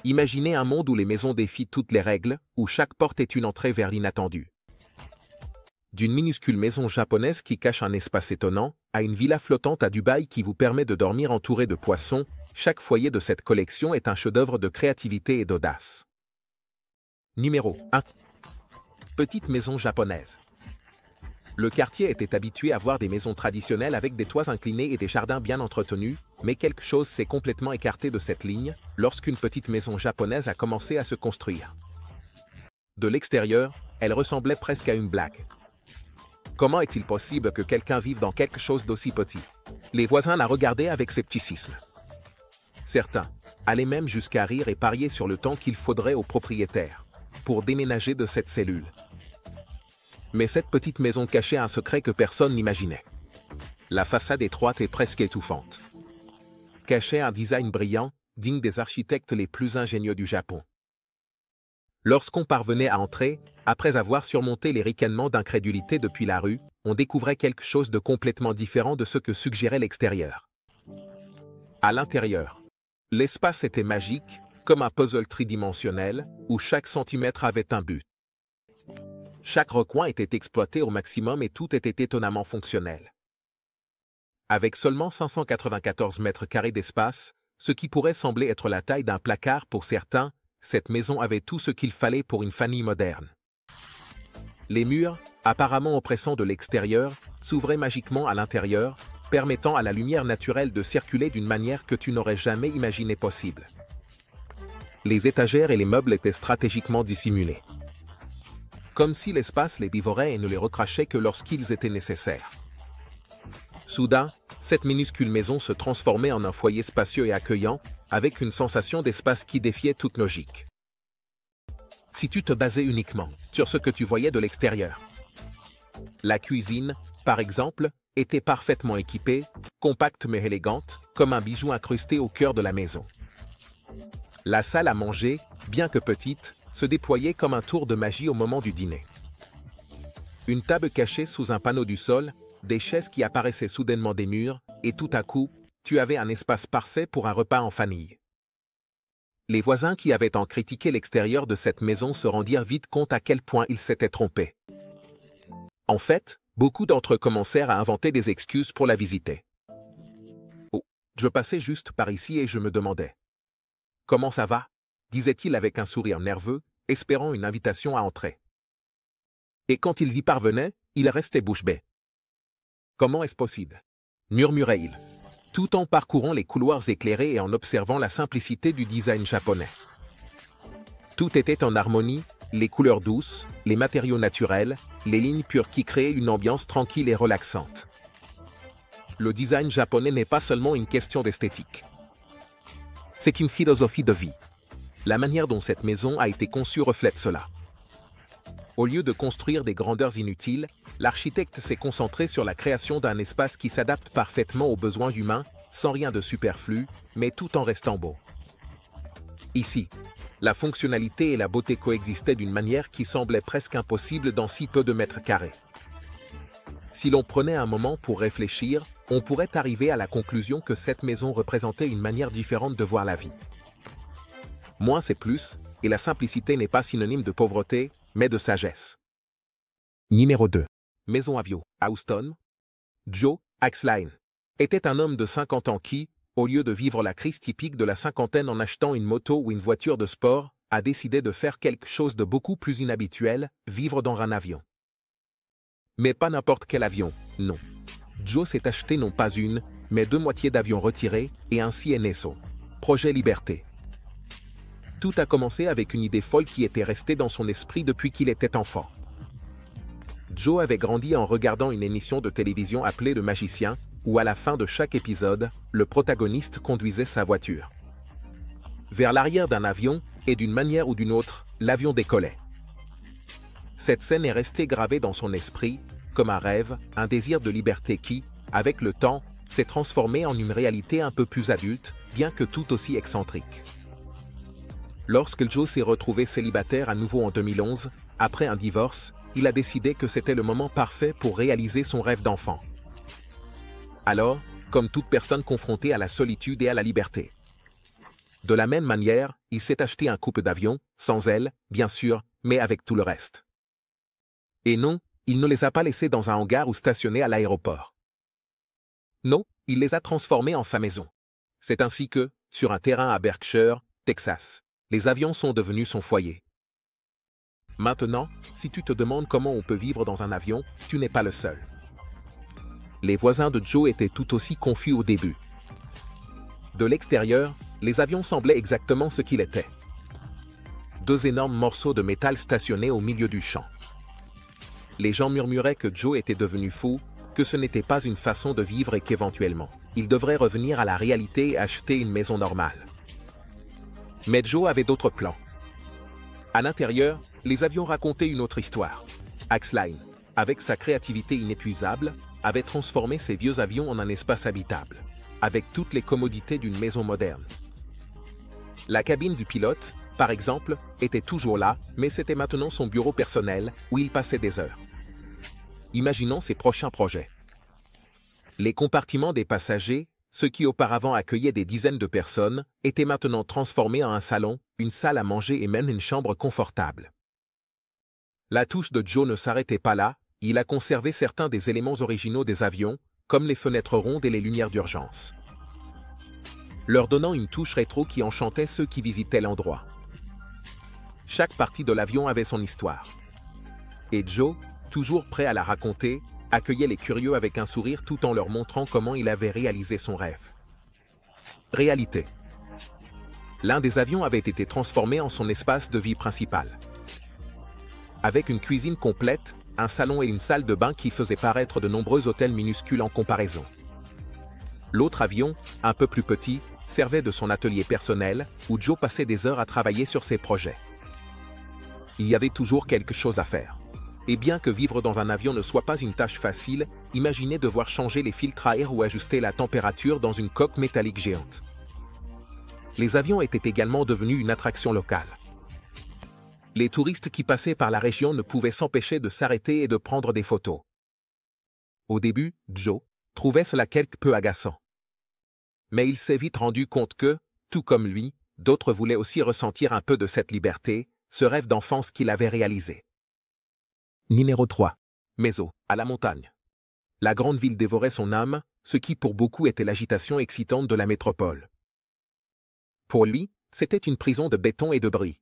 Imaginez un monde où les maisons défient toutes les règles, où chaque porte est une entrée vers l'inattendu. D'une minuscule maison japonaise qui cache un espace étonnant, à une villa flottante à Dubaï qui vous permet de dormir entouré de poissons, chaque foyer de cette collection est un chef-d'œuvre de créativité et d'audace. Numéro 1. Petite maison japonaise. Le quartier était habitué à voir des maisons traditionnelles avec des toits inclinés et des jardins bien entretenus, mais quelque chose s'est complètement écarté de cette ligne lorsqu'une petite maison japonaise a commencé à se construire. De l'extérieur, elle ressemblait presque à une blague. Comment est-il possible que quelqu'un vive dans quelque chose d'aussi petit? Les voisins la regardaient avec scepticisme. Certains allaient même jusqu'à rire et parier sur le temps qu'il faudrait au propriétaire pour déménager de cette cellule. Mais cette petite maison cachait un secret que personne n'imaginait. La façade étroite et presque étouffante cachait un design brillant, digne des architectes les plus ingénieux du Japon. Lorsqu'on parvenait à entrer, après avoir surmonté les ricanements d'incrédulité depuis la rue, on découvrait quelque chose de complètement différent de ce que suggérait l'extérieur. À l'intérieur, l'espace était magique, comme un puzzle tridimensionnel, où chaque centimètre avait un but. Chaque recoin était exploité au maximum et tout était étonnamment fonctionnel. Avec seulement 594 mètres carrés d'espace, ce qui pourrait sembler être la taille d'un placard pour certains, cette maison avait tout ce qu'il fallait pour une famille moderne. Les murs, apparemment oppressants de l'extérieur, s'ouvraient magiquement à l'intérieur, permettant à la lumière naturelle de circuler d'une manière que tu n'aurais jamais imaginé possible. Les étagères et les meubles étaient stratégiquement dissimulés. Comme si l'espace les dévorait et ne les recrachait que lorsqu'ils étaient nécessaires. Soudain, cette minuscule maison se transformait en un foyer spacieux et accueillant, avec une sensation d'espace qui défiait toute logique. Si tu te basais uniquement sur ce que tu voyais de l'extérieur. La cuisine, par exemple, était parfaitement équipée, compacte mais élégante, comme un bijou incrusté au cœur de la maison. La salle à manger, bien que petite, se déployait comme un tour de magie au moment du dîner. Une table cachée sous un panneau du sol, des chaises qui apparaissaient soudainement des murs, et tout à coup, tu avais un espace parfait pour un repas en famille. Les voisins qui avaient tant critiqué l'extérieur de cette maison se rendirent vite compte à quel point ils s'étaient trompés. En fait, beaucoup d'entre eux commencèrent à inventer des excuses pour la visiter. Oh, je passais juste par ici et je me demandais. Comment ça va? Disait-il avec un sourire nerveux, espérant une invitation à entrer. Et quand ils y parvenaient, ils restaient bouche bée. Comment est-ce possible? Murmurait-il, tout en parcourant les couloirs éclairés et en observant la simplicité du design japonais. Tout était en harmonie, les couleurs douces, les matériaux naturels, les lignes pures qui créaient une ambiance tranquille et relaxante. Le design japonais n'est pas seulement une question d'esthétique. C'est une philosophie de vie. La manière dont cette maison a été conçue reflète cela. Au lieu de construire des grandeurs inutiles, l'architecte s'est concentré sur la création d'un espace qui s'adapte parfaitement aux besoins humains, sans rien de superflu, mais tout en restant beau. Ici, la fonctionnalité et la beauté coexistaient d'une manière qui semblait presque impossible dans si peu de mètres carrés. Si l'on prenait un moment pour réfléchir, on pourrait arriver à la conclusion que cette maison représentait une manière différente de voir la vie. Moins c'est plus, et la simplicité n'est pas synonyme de pauvreté, mais de sagesse. Numéro 2. Maison Avio, à Houston. Joe Axline était un homme de 50 ans qui, au lieu de vivre la crise typique de la cinquantaine en achetant une moto ou une voiture de sport, a décidé de faire quelque chose de beaucoup plus inhabituel, vivre dans un avion. Mais pas n'importe quel avion, non. Joe s'est acheté non pas une, mais 2 moitiés d'avions retirés, et ainsi est né son projet Liberté. Tout a commencé avec une idée folle qui était restée dans son esprit depuis qu'il était enfant. Joe avait grandi en regardant une émission de télévision appelée Le Magicien, où à la fin de chaque épisode, le protagoniste conduisait sa voiture vers l'arrière d'un avion, et d'une manière ou d'une autre, l'avion décollait. Cette scène est restée gravée dans son esprit, comme un rêve, un désir de liberté qui, avec le temps, s'est transformé en une réalité un peu plus adulte, bien que tout aussi excentrique. Lorsque Joe s'est retrouvé célibataire à nouveau en 2011, après un divorce, il a décidé que c'était le moment parfait pour réaliser son rêve d'enfant. Alors, comme toute personne confrontée à la solitude et à la liberté, De la même manière, il s'est acheté un couple d'avions, sans ailes, bien sûr, mais avec tout le reste. Et non, il ne les a pas laissés dans un hangar ou stationnés à l'aéroport. Non, il les a transformés en sa maison. C'est ainsi que, sur un terrain à Berkshire, Texas, les avions sont devenus son foyer. Maintenant, si tu te demandes comment on peut vivre dans un avion, tu n'es pas le seul. Les voisins de Joe étaient tout aussi confus au début. De l'extérieur, les avions semblaient exactement ce qu'ils étaient. Deux énormes morceaux de métal stationnés au milieu du champ. Les gens murmuraient que Joe était devenu fou, que ce n'était pas une façon de vivre et qu'éventuellement, il devrait revenir à la réalité et acheter une maison normale. Mais Joe avait d'autres plans. À l'intérieur, les avions racontaient une autre histoire. Axline, avec sa créativité inépuisable, avait transformé ses vieux avions en un espace habitable, avec toutes les commodités d'une maison moderne. La cabine du pilote, par exemple, était toujours là, mais c'était maintenant son bureau personnel, où il passait des heures. Imaginons ses prochains projets. Les compartiments des passagers, ceux qui auparavant accueillaient des dizaines de personnes, étaient maintenant transformés en un salon, une salle à manger et même une chambre confortable. La touche de Joe ne s'arrêtait pas là, il a conservé certains des éléments originaux des avions, comme les fenêtres rondes et les lumières d'urgence, leur donnant une touche rétro qui enchantait ceux qui visitaient l'endroit. Chaque partie de l'avion avait son histoire. Et Joe, toujours prêt à la raconter, accueillait les curieux avec un sourire tout en leur montrant comment il avait réalisé son rêve. Réalité. L'un des avions avait été transformé en son espace de vie principal. Avec une cuisine complète, un salon et une salle de bain qui faisaient paraître de nombreux hôtels minuscules en comparaison. L'autre avion, un peu plus petit, servait de son atelier personnel, où Joe passait des heures à travailler sur ses projets. Il y avait toujours quelque chose à faire. Et bien que vivre dans un avion ne soit pas une tâche facile, imaginez devoir changer les filtres à air ou ajuster la température dans une coque métallique géante. Les avions étaient également devenus une attraction locale. Les touristes qui passaient par la région ne pouvaient s'empêcher de s'arrêter et de prendre des photos. Au début, Joe trouvait cela quelque peu agaçant. Mais il s'est vite rendu compte que, tout comme lui, d'autres voulaient aussi ressentir un peu de cette liberté, ce rêve d'enfance qu'il avait réalisé. Numéro 3. Meso, à la montagne. La grande ville dévorait son âme, ce qui pour beaucoup était l'agitation excitante de la métropole. Pour lui, c'était une prison de béton et de bris.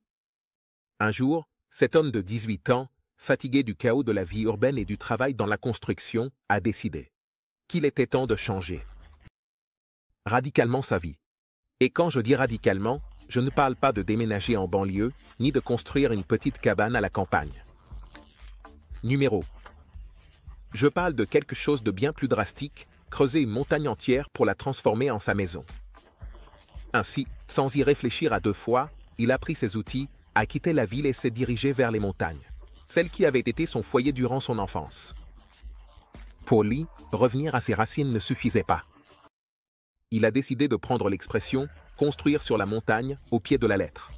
Un jour, cet homme de 18 ans, fatigué du chaos de la vie urbaine et du travail dans la construction, a décidé qu'il était temps de changer radicalement sa vie. Et quand je dis radicalement, je ne parle pas de déménager en banlieue, ni de construire une petite cabane à la campagne. Numéro. Je parle de quelque chose de bien plus drastique, creuser une montagne entière pour la transformer en sa maison. Ainsi, sans y réfléchir à deux fois, il a pris ses outils, a quitté la ville et s'est dirigé vers les montagnes, celles qui avaient été son foyer durant son enfance. Pour lui, revenir à ses racines ne suffisait pas. Il a décidé de prendre l'expression « construire sur la montagne » au pied de la lettre.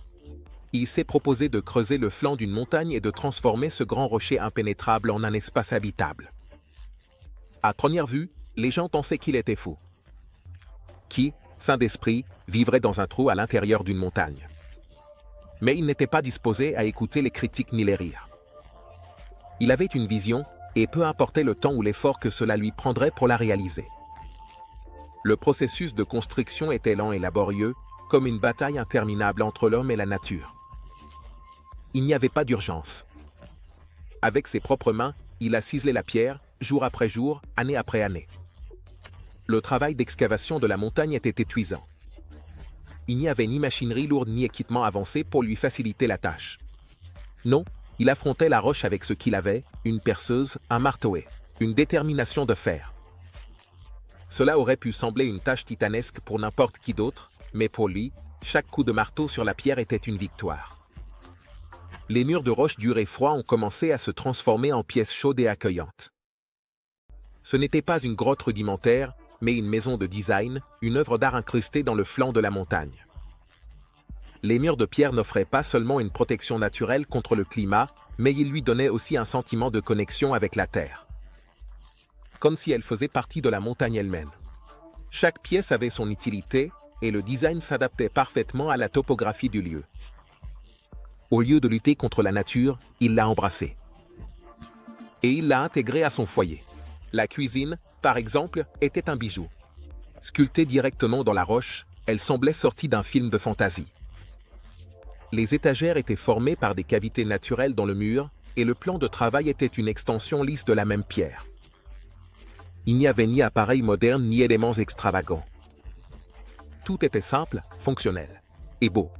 Il s'est proposé de creuser le flanc d'une montagne et de transformer ce grand rocher impénétrable en un espace habitable. À première vue, les gens pensaient qu'il était fou. Qui, sain d'esprit, vivrait dans un trou à l'intérieur d'une montagne? Mais il n'était pas disposé à écouter les critiques ni les rires. Il avait une vision, et peu importait le temps ou l'effort que cela lui prendrait pour la réaliser. Le processus de construction était lent et laborieux, comme une bataille interminable entre l'homme et la nature. Il n'y avait pas d'urgence. Avec ses propres mains, il a ciselé la pierre, jour après jour, année après année. Le travail d'excavation de la montagne était épuisant. Il n'y avait ni machinerie lourde ni équipement avancé pour lui faciliter la tâche. Non, il affrontait la roche avec ce qu'il avait, une perceuse, un marteau et une détermination de fer. Cela aurait pu sembler une tâche titanesque pour n'importe qui d'autre, mais pour lui, chaque coup de marteau sur la pierre était une victoire. Les murs de roche durs et froids ont commencé à se transformer en pièces chaudes et accueillantes. Ce n'était pas une grotte rudimentaire, mais une maison de design, une œuvre d'art incrustée dans le flanc de la montagne. Les murs de pierre n'offraient pas seulement une protection naturelle contre le climat, mais ils lui donnaient aussi un sentiment de connexion avec la terre. Comme si elle faisait partie de la montagne elle-même. Chaque pièce avait son utilité, et le design s'adaptait parfaitement à la topographie du lieu. Au lieu de lutter contre la nature, il l'a embrassée. Et il l'a intégrée à son foyer. La cuisine, par exemple, était un bijou. Sculptée directement dans la roche, elle semblait sortie d'un film de fantasy. Les étagères étaient formées par des cavités naturelles dans le mur, et le plan de travail était une extension lisse de la même pierre. Il n'y avait ni appareil moderne ni éléments extravagants. Tout était simple, fonctionnel et beau.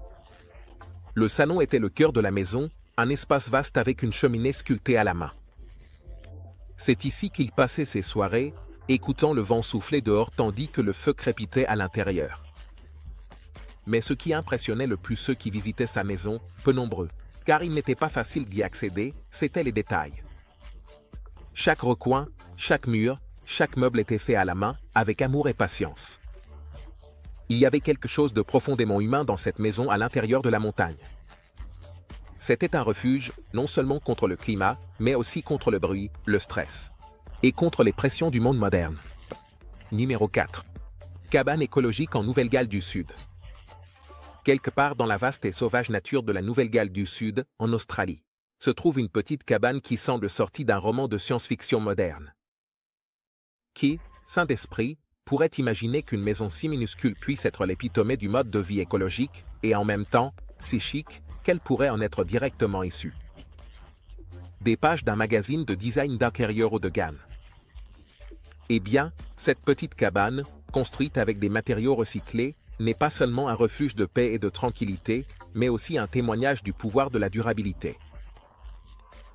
Le salon était le cœur de la maison, un espace vaste avec une cheminée sculptée à la main. C'est ici qu'il passait ses soirées, écoutant le vent souffler dehors tandis que le feu crépitait à l'intérieur. Mais ce qui impressionnait le plus ceux qui visitaient sa maison, peu nombreux, car il n'était pas facile d'y accéder, c'étaient les détails. Chaque recoin, chaque mur, chaque meuble était fait à la main, avec amour et patience. Il y avait quelque chose de profondément humain dans cette maison à l'intérieur de la montagne. C'était un refuge, non seulement contre le climat, mais aussi contre le bruit, le stress, et contre les pressions du monde moderne. Numéro 4. Cabane écologique en Nouvelle-Galles du Sud. Quelque part dans la vaste et sauvage nature de la Nouvelle-Galles du Sud, en Australie, se trouve une petite cabane qui semble sortie d'un roman de science-fiction moderne. Qui, saint d'esprit, pourrait imaginer qu'une maison si minuscule puisse être l'épitome du mode de vie écologique, et en même temps, si chic, qu'elle pourrait en être directement issue. Des pages d'un magazine de design d'intérieur haut de gamme. Eh bien, cette petite cabane, construite avec des matériaux recyclés, n'est pas seulement un refuge de paix et de tranquillité, mais aussi un témoignage du pouvoir de la durabilité.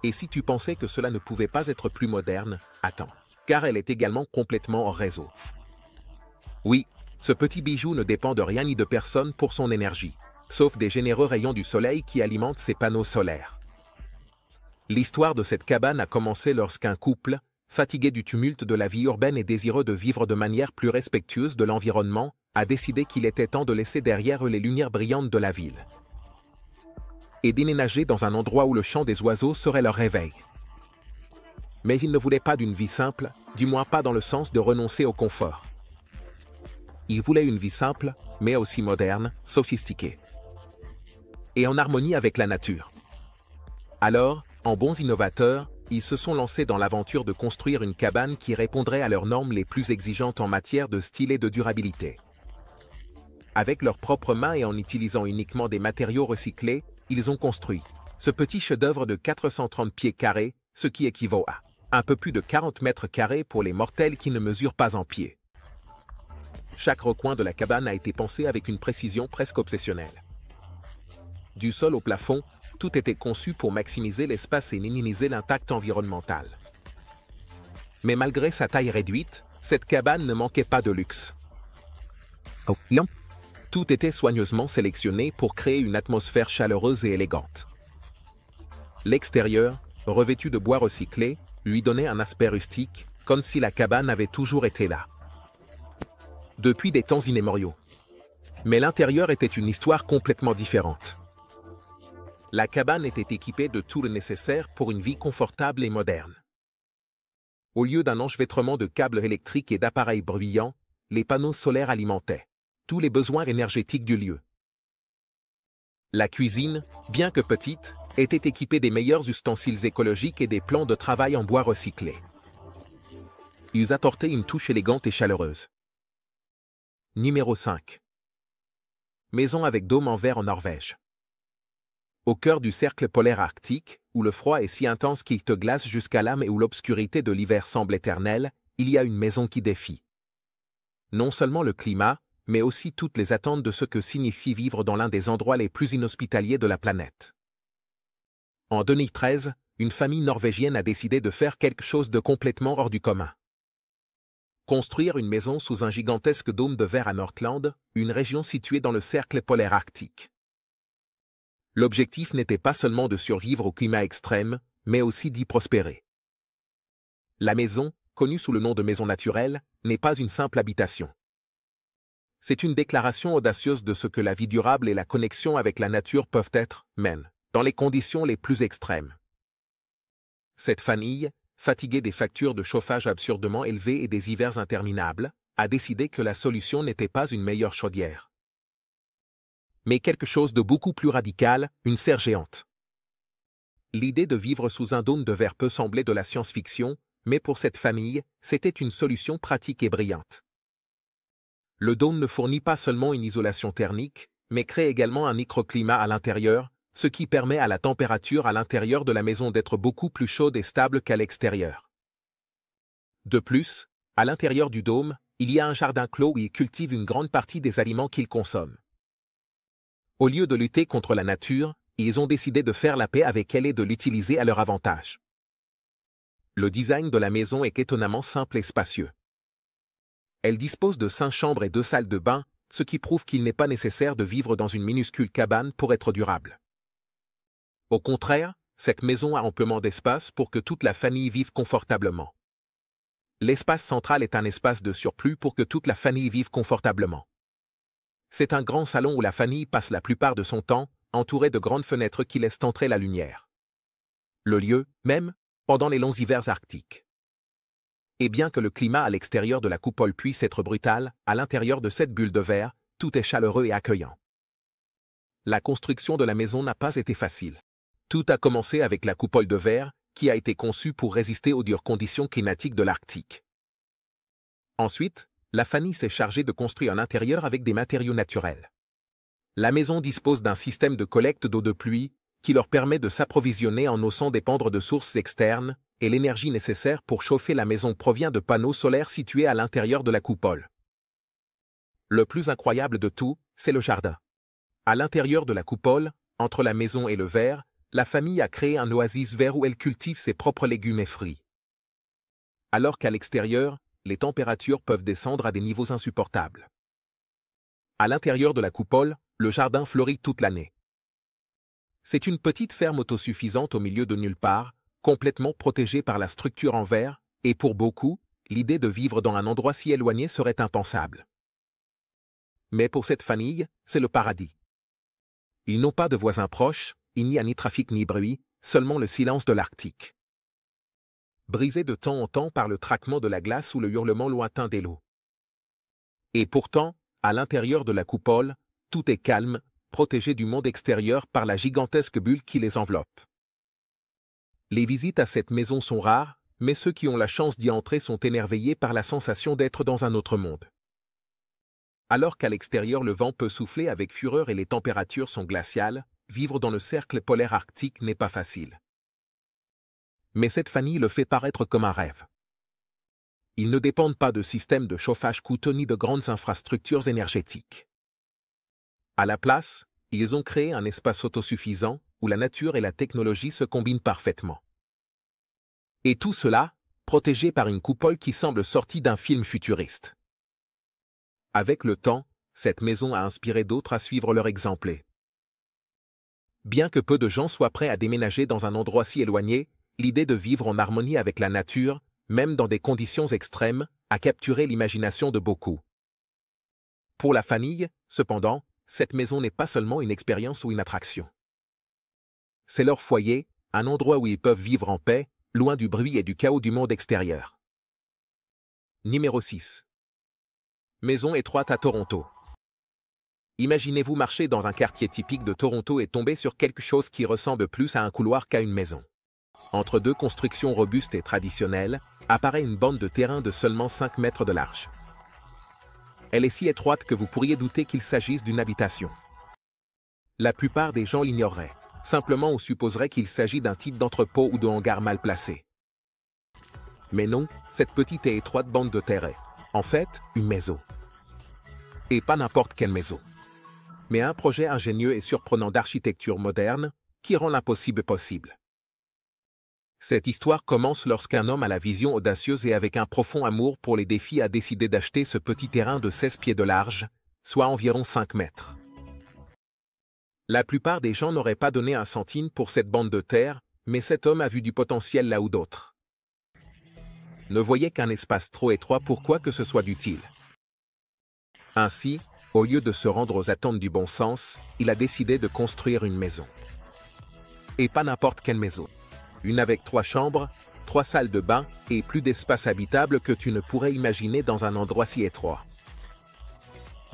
Et si tu pensais que cela ne pouvait pas être plus moderne, attends, car elle est également complètement hors réseau. Oui, ce petit bijou ne dépend de rien ni de personne pour son énergie, sauf des généreux rayons du soleil qui alimentent ses panneaux solaires. L'histoire de cette cabane a commencé lorsqu'un couple, fatigué du tumulte de la vie urbaine et désireux de vivre de manière plus respectueuse de l'environnement, a décidé qu'il était temps de laisser derrière eux les lumières brillantes de la ville et déménager dans un endroit où le chant des oiseaux serait leur réveil. Mais ils ne voulaient pas d'une vie simple, du moins pas dans le sens de renoncer au confort. Ils voulaient une vie simple, mais aussi moderne, sophistiquée et en harmonie avec la nature. Alors, en bons innovateurs, ils se sont lancés dans l'aventure de construire une cabane qui répondrait à leurs normes les plus exigeantes en matière de style et de durabilité. Avec leurs propres mains et en utilisant uniquement des matériaux recyclés, ils ont construit ce petit chef-d'œuvre de 430 pieds carrés, ce qui équivaut à un peu plus de 40 mètres carrés pour les mortels qui ne mesurent pas en pieds. Chaque recoin de la cabane a été pensé avec une précision presque obsessionnelle. Du sol au plafond, tout était conçu pour maximiser l'espace et minimiser l'impact environnemental. Mais malgré sa taille réduite, cette cabane ne manquait pas de luxe. Oh non! Tout était soigneusement sélectionné pour créer une atmosphère chaleureuse et élégante. L'extérieur, revêtu de bois recyclé, lui donnait un aspect rustique, comme si la cabane avait toujours été là. Depuis des temps immémoriaux. Mais l'intérieur était une histoire complètement différente. La cabane était équipée de tout le nécessaire pour une vie confortable et moderne. Au lieu d'un enchevêtrement de câbles électriques et d'appareils bruyants, les panneaux solaires alimentaient tous les besoins énergétiques du lieu. La cuisine, bien que petite, était équipée des meilleurs ustensiles écologiques et des plans de travail en bois recyclé. Ils apportaient une touche élégante et chaleureuse. Numéro 5. Maison avec dôme en verre en Norvège. Au cœur du cercle polaire arctique, où le froid est si intense qu'il te glace jusqu'à l'âme et où l'obscurité de l'hiver semble éternelle, il y a une maison qui défie non seulement le climat, mais aussi toutes les attentes de ce que signifie vivre dans l'un des endroits les plus inhospitaliers de la planète. En 2013, une famille norvégienne a décidé de faire quelque chose de complètement hors du commun. Construire une maison sous un gigantesque dôme de verre à Nordland, une région située dans le cercle polaire arctique. L'objectif n'était pas seulement de survivre au climat extrême, mais aussi d'y prospérer. La maison, connue sous le nom de maison naturelle, n'est pas une simple habitation. C'est une déclaration audacieuse de ce que la vie durable et la connexion avec la nature peuvent être, même, dans les conditions les plus extrêmes. Cette famille, fatiguée des factures de chauffage absurdement élevées et des hivers interminables, a décidé que la solution n'était pas une meilleure chaudière, mais quelque chose de beaucoup plus radical, une serre géante. L'idée de vivre sous un dôme de verre peut sembler de la science-fiction, mais pour cette famille, c'était une solution pratique et brillante. Le dôme ne fournit pas seulement une isolation thermique, mais crée également un microclimat à l'intérieur, ce qui permet à la température à l'intérieur de la maison d'être beaucoup plus chaude et stable qu'à l'extérieur. De plus, à l'intérieur du dôme, il y a un jardin clos où ils cultivent une grande partie des aliments qu'ils consomment. Au lieu de lutter contre la nature, ils ont décidé de faire la paix avec elle et de l'utiliser à leur avantage. Le design de la maison est étonnamment simple et spacieux. Elle dispose de 5 chambres et 2 salles de bain, ce qui prouve qu'il n'est pas nécessaire de vivre dans une minuscule cabane pour être durable. Au contraire, cette maison a amplement d'espace pour que toute la famille vive confortablement. L'espace central est un espace de surplus pour que toute la famille vive confortablement. C'est un grand salon où la famille passe la plupart de son temps, entouré de grandes fenêtres qui laissent entrer la lumière. Le lieu, même, pendant les longs hivers arctiques. Et bien que le climat à l'extérieur de la coupole puisse être brutal, à l'intérieur de cette bulle de verre, tout est chaleureux et accueillant. La construction de la maison n'a pas été facile. Tout a commencé avec la coupole de verre, qui a été conçue pour résister aux dures conditions climatiques de l'Arctique. Ensuite, la famille s'est chargée de construire un intérieur avec des matériaux naturels. La maison dispose d'un système de collecte d'eau de pluie, qui leur permet de s'approvisionner en eau sans dépendre de sources externes, et l'énergie nécessaire pour chauffer la maison provient de panneaux solaires situés à l'intérieur de la coupole. Le plus incroyable de tout, c'est le jardin. À l'intérieur de la coupole, entre la maison et le verre, la famille a créé un oasis vert où elle cultive ses propres légumes et fruits. Alors qu'à l'extérieur, les températures peuvent descendre à des niveaux insupportables. À l'intérieur de la coupole, le jardin fleurit toute l'année. C'est une petite ferme autosuffisante au milieu de nulle part, complètement protégée par la structure en verre, et pour beaucoup, l'idée de vivre dans un endroit si éloigné serait impensable. Mais pour cette famille, c'est le paradis. Ils n'ont pas de voisins proches, il n'y a ni trafic ni bruit, seulement le silence de l'Arctique. Brisé de temps en temps par le craquement de la glace ou le hurlement lointain des lots. Et pourtant, à l'intérieur de la coupole, tout est calme, protégé du monde extérieur par la gigantesque bulle qui les enveloppe. Les visites à cette maison sont rares, mais ceux qui ont la chance d'y entrer sont émerveillés par la sensation d'être dans un autre monde. Alors qu'à l'extérieur le vent peut souffler avec fureur et les températures sont glaciales, vivre dans le cercle polaire arctique n'est pas facile. Mais cette famille le fait paraître comme un rêve. Ils ne dépendent pas de systèmes de chauffage coûteux ni de grandes infrastructures énergétiques. À la place, ils ont créé un espace autosuffisant où la nature et la technologie se combinent parfaitement. Et tout cela, protégé par une coupole qui semble sortie d'un film futuriste. Avec le temps, cette maison a inspiré d'autres à suivre leur exemple. Bien que peu de gens soient prêts à déménager dans un endroit si éloigné, l'idée de vivre en harmonie avec la nature, même dans des conditions extrêmes, a capturé l'imagination de beaucoup. Pour la famille, cependant, cette maison n'est pas seulement une expérience ou une attraction. C'est leur foyer, un endroit où ils peuvent vivre en paix, loin du bruit et du chaos du monde extérieur. Numéro 6. Maison étroite à Toronto. Imaginez-vous marcher dans un quartier typique de Toronto et tomber sur quelque chose qui ressemble plus à un couloir qu'à une maison. Entre deux constructions robustes et traditionnelles, apparaît une bande de terrain de seulement 5 mètres de large. Elle est si étroite que vous pourriez douter qu'il s'agisse d'une habitation. La plupart des gens l'ignoreraient, simplement ou supposeraient qu'il s'agit d'un type d'entrepôt ou de hangar mal placé. Mais non, cette petite et étroite bande de terre est, en fait, une maison. Et pas n'importe quelle maison. Mais un projet ingénieux et surprenant d'architecture moderne, qui rend l'impossible possible. Cette histoire commence lorsqu'un homme à la vision audacieuse et avec un profond amour pour les défis a décidé d'acheter ce petit terrain de 16 pieds de large, soit environ 5 mètres. La plupart des gens n'auraient pas donné un centime pour cette bande de terre, mais cet homme a vu du potentiel là où d'autres ne voyaient qu'un espace trop étroit pour quoi que ce soit d'utile. Ainsi, au lieu de se rendre aux attentes du bon sens, il a décidé de construire une maison. Et pas n'importe quelle maison. Une avec 3 chambres, 3 salles de bain et plus d'espace habitable que tu ne pourrais imaginer dans un endroit si étroit.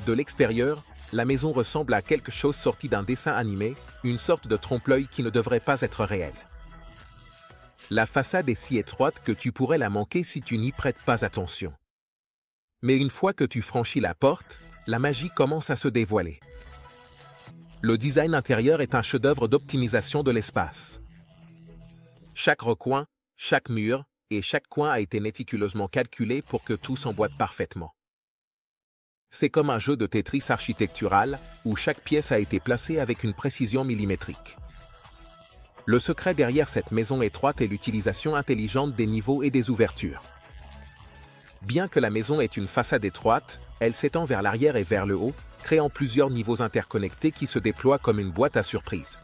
De l'extérieur, la maison ressemble à quelque chose sorti d'un dessin animé, une sorte de trompe-l'œil qui ne devrait pas être réel. La façade est si étroite que tu pourrais la manquer si tu n'y prêtes pas attention. Mais une fois que tu franchis la porte, la magie commence à se dévoiler. Le design intérieur est un chef-d'œuvre d'optimisation de l'espace. Chaque recoin, chaque mur et chaque coin a été méticuleusement calculé pour que tout s'emboîte parfaitement. C'est comme un jeu de Tetris architectural où chaque pièce a été placée avec une précision millimétrique. Le secret derrière cette maison étroite est l'utilisation intelligente des niveaux et des ouvertures. Bien que la maison ait une façade étroite, elle s'étend vers l'arrière et vers le haut, créant plusieurs niveaux interconnectés qui se déploient comme une boîte à surprise.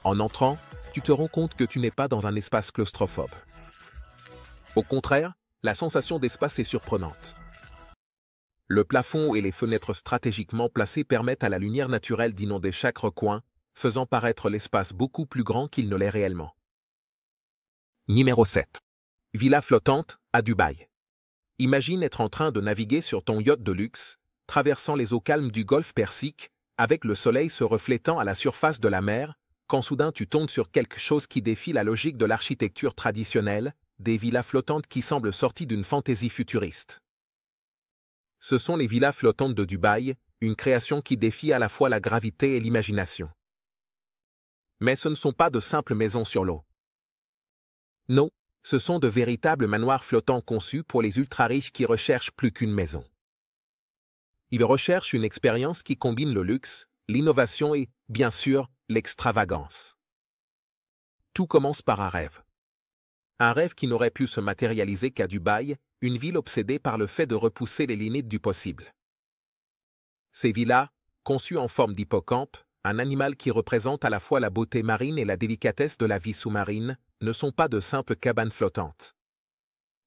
En entrant, tu te rends compte que tu n'es pas dans un espace claustrophobe. Au contraire, la sensation d'espace est surprenante. Le plafond et les fenêtres stratégiquement placées permettent à la lumière naturelle d'inonder chaque recoin, faisant paraître l'espace beaucoup plus grand qu'il ne l'est réellement. Numéro 7. Villa flottante, à Dubaï. Imagine être en train de naviguer sur ton yacht de luxe, traversant les eaux calmes du golfe Persique, avec le soleil se reflétant à la surface de la mer, quand soudain tu tombes sur quelque chose qui défie la logique de l'architecture traditionnelle, des villas flottantes qui semblent sorties d'une fantaisie futuriste. Ce sont les villas flottantes de Dubaï, une création qui défie à la fois la gravité et l'imagination. Mais ce ne sont pas de simples maisons sur l'eau. Non, ce sont de véritables manoirs flottants conçus pour les ultra-riches qui recherchent plus qu'une maison. Ils recherchent une expérience qui combine le luxe, l'innovation et, bien sûr, l'extravagance. Tout commence par un rêve. Un rêve qui n'aurait pu se matérialiser qu'à Dubaï, une ville obsédée par le fait de repousser les limites du possible. Ces villas, conçues en forme d'hippocampe, un animal qui représente à la fois la beauté marine et la délicatesse de la vie sous-marine, ne sont pas de simples cabanes flottantes.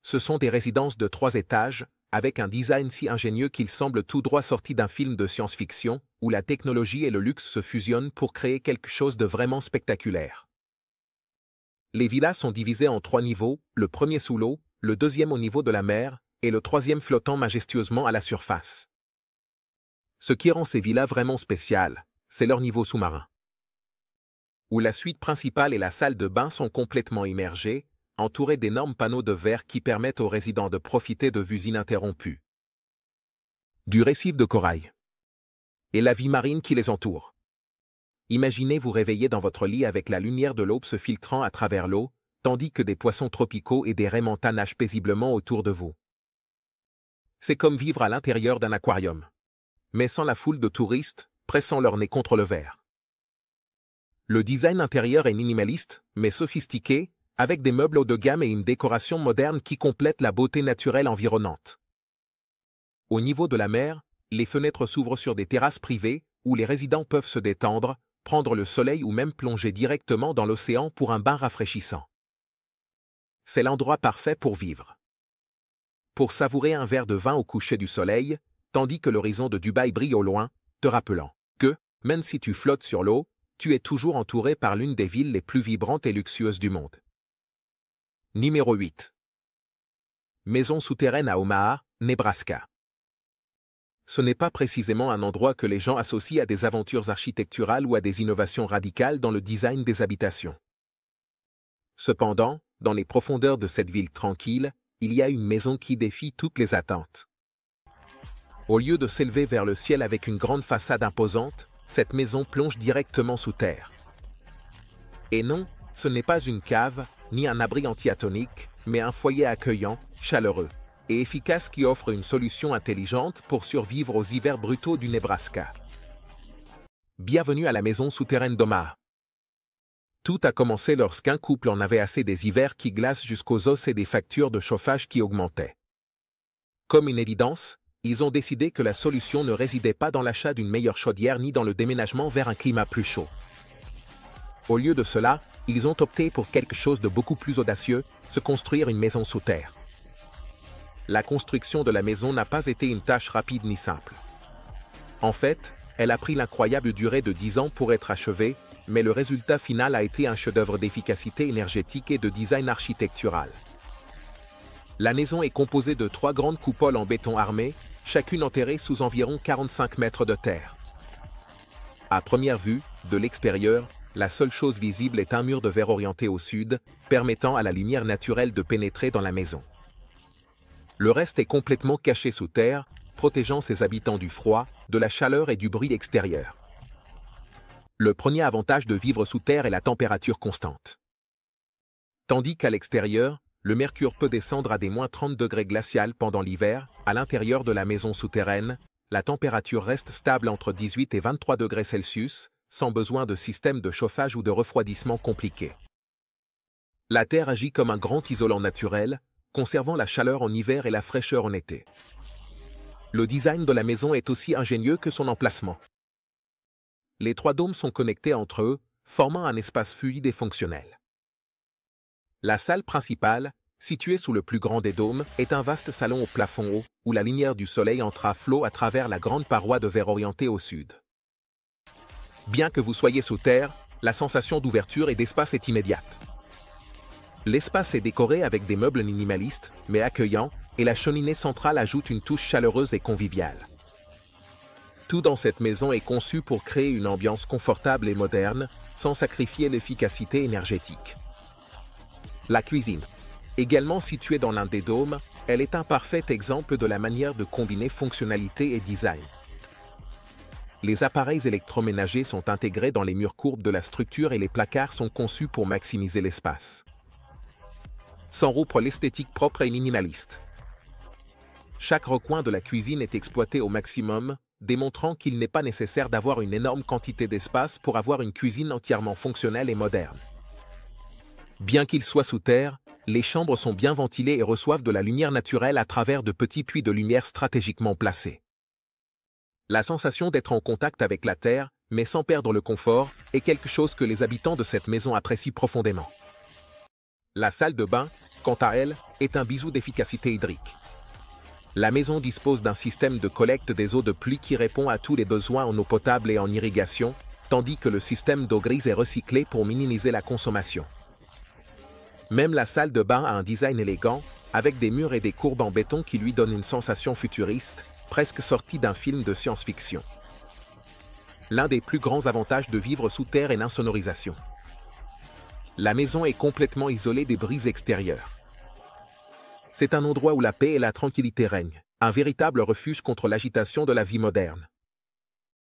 Ce sont des résidences de 3 étages, avec un design si ingénieux qu'il semble tout droit sorti d'un film de science-fiction, où la technologie et le luxe se fusionnent pour créer quelque chose de vraiment spectaculaire. Les villas sont divisées en 3 niveaux, le premier sous l'eau, le deuxième au niveau de la mer, et le troisième flottant majestueusement à la surface. Ce qui rend ces villas vraiment spéciales, c'est leur niveau sous-marin, où la suite principale et la salle de bain sont complètement immergées, entourées d'énormes panneaux de verre qui permettent aux résidents de profiter de vues ininterrompues du récif de corail et la vie marine qui les entoure. Imaginez vous réveiller dans votre lit avec la lumière de l'aube se filtrant à travers l'eau, tandis que des poissons tropicaux et des raies manta nagent paisiblement autour de vous. C'est comme vivre à l'intérieur d'un aquarium, mais sans la foule de touristes pressant leur nez contre le verre. Le design intérieur est minimaliste, mais sophistiqué, avec des meubles haut de gamme et une décoration moderne qui complète la beauté naturelle environnante. Au niveau de la mer, les fenêtres s'ouvrent sur des terrasses privées, où les résidents peuvent se détendre, prendre le soleil ou même plonger directement dans l'océan pour un bain rafraîchissant. C'est l'endroit parfait pour vivre. Pour savourer un verre de vin au coucher du soleil, tandis que l'horizon de Dubaï brille au loin, te rappelant que, même si tu flottes sur l'eau, tu es toujours entouré par l'une des villes les plus vibrantes et luxueuses du monde. Numéro 8. Maison souterraine à Omaha, Nebraska. Ce n'est pas précisément un endroit que les gens associent à des aventures architecturales ou à des innovations radicales dans le design des habitations. Cependant, dans les profondeurs de cette ville tranquille, il y a une maison qui défie toutes les attentes. Au lieu de s'élever vers le ciel avec une grande façade imposante, cette maison plonge directement sous terre. Et non, ce n'est pas une cave, ni un abri anti-atomique, mais un foyer accueillant, chaleureux et efficace qui offre une solution intelligente pour survivre aux hivers brutaux du Nebraska. Bienvenue à la maison souterraine d'Omaha. Tout a commencé lorsqu'un couple en avait assez des hivers qui glacent jusqu'aux os et des factures de chauffage qui augmentaient. Comme une évidence, ils ont décidé que la solution ne résidait pas dans l'achat d'une meilleure chaudière ni dans le déménagement vers un climat plus chaud. Au lieu de cela, ils ont opté pour quelque chose de beaucoup plus audacieux, se construire une maison sous terre. La construction de la maison n'a pas été une tâche rapide ni simple. En fait, elle a pris l'incroyable durée de 10 ans pour être achevée, mais le résultat final a été un chef-d'œuvre d'efficacité énergétique et de design architectural. La maison est composée de 3 grandes coupoles en béton armé, chacune enterrée sous environ 45 mètres de terre. À première vue, de l'extérieur, la seule chose visible est un mur de verre orienté au sud, permettant à la lumière naturelle de pénétrer dans la maison. Le reste est complètement caché sous terre, protégeant ses habitants du froid, de la chaleur et du bruit extérieur. Le premier avantage de vivre sous terre est la température constante. Tandis qu'à l'extérieur, le mercure peut descendre à des moins 30 degrés glacial pendant l'hiver, à l'intérieur de la maison souterraine, la température reste stable entre 18 et 23 degrés Celsius, sans besoin de système de chauffage ou de refroidissement compliqué. La terre agit comme un grand isolant naturel, conservant la chaleur en hiver et la fraîcheur en été. Le design de la maison est aussi ingénieux que son emplacement. Les 3 dômes sont connectés entre eux, formant un espace fluide et fonctionnel. La salle principale, située sous le plus grand des dômes, est un vaste salon au plafond haut, où la lumière du soleil entre à flot à travers la grande paroi de verre orientée au sud. Bien que vous soyez sous terre, la sensation d'ouverture et d'espace est immédiate. L'espace est décoré avec des meubles minimalistes, mais accueillants, et la cheminée centrale ajoute une touche chaleureuse et conviviale. Tout dans cette maison est conçu pour créer une ambiance confortable et moderne, sans sacrifier l'efficacité énergétique. La cuisine. Également située dans l'un des dômes, elle est un parfait exemple de la manière de combiner fonctionnalité et design. Les appareils électroménagers sont intégrés dans les murs courbes de la structure et les placards sont conçus pour maximiser l'espace. Sans rompre l'esthétique propre et minimaliste. Chaque recoin de la cuisine est exploité au maximum, démontrant qu'il n'est pas nécessaire d'avoir une énorme quantité d'espace pour avoir une cuisine entièrement fonctionnelle et moderne. Bien qu'il soit sous terre, les chambres sont bien ventilées et reçoivent de la lumière naturelle à travers de petits puits de lumière stratégiquement placés. La sensation d'être en contact avec la terre, mais sans perdre le confort, est quelque chose que les habitants de cette maison apprécient profondément. La salle de bain, quant à elle, est un bijou d'efficacité hydrique. La maison dispose d'un système de collecte des eaux de pluie qui répond à tous les besoins en eau potable et en irrigation, tandis que le système d'eau grise est recyclé pour minimiser la consommation. Même la salle de bain a un design élégant, avec des murs et des courbes en béton qui lui donnent une sensation futuriste, presque sortie d'un film de science-fiction. L'un des plus grands avantages de vivre sous terre est l'insonorisation. La maison est complètement isolée des bruits extérieurs. C'est un endroit où la paix et la tranquillité règnent, un véritable refuge contre l'agitation de la vie moderne.